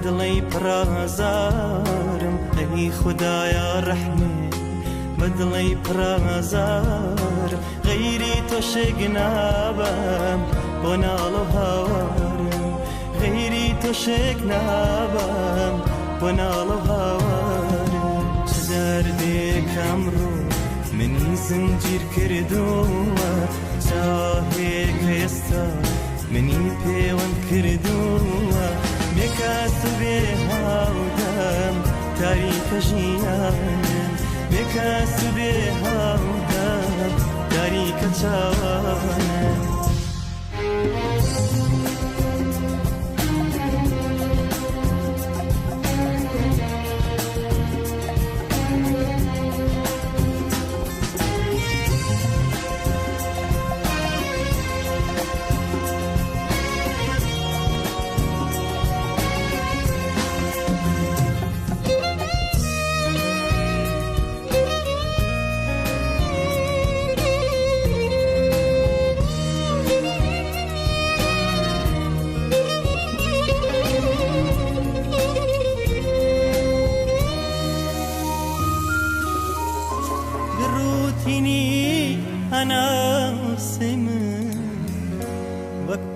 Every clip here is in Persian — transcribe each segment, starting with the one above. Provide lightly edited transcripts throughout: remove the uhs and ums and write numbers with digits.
بدڵی پرازارم ئەی خودایە ڕەحمێ بدڵی پرازارم غەیری تۆ شێک نابم بۆ ناڵ و هاوارم غەیری تۆ شێک نابم بۆ ناڵ و هاوارم چ دەردێک ئەمڕۆ منی زنجیر کردووە چاهێک ئێستا منی پەیوەند کردووە بێکاس و بێ هاودەم تاریکە ژیانم بێکاس و بێ هاودەم تاریکە چاوانم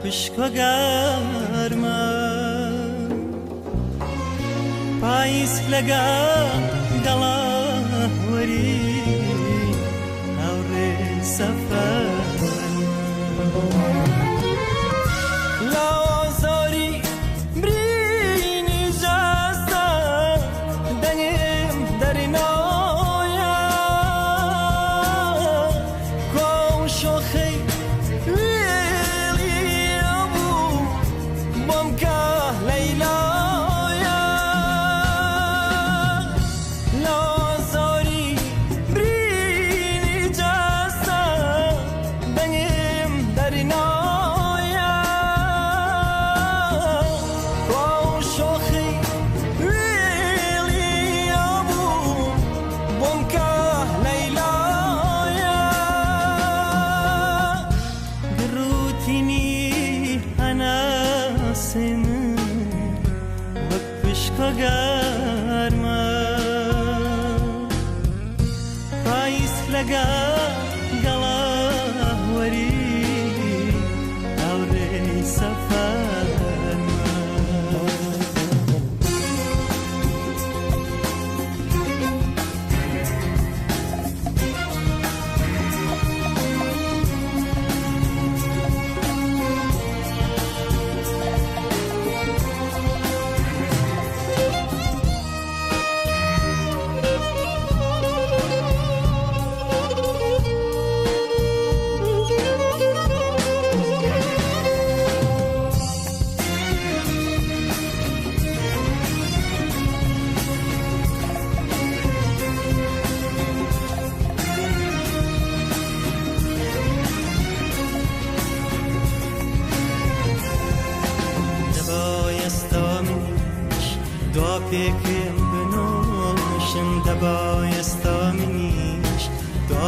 پشکۆگەرمە پاییز لەگە گەڵاوەری هاوڕێ سەفەر لازاری برینی جەستە دەنگم دەرینۆیە کۆ شۆخەی گەرمە پاییز لەگە گەڵاوەری هاوڕێ سەفەرمە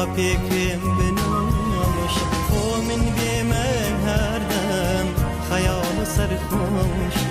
پیکم بنوش و من بی من هر دم خیال سرخوش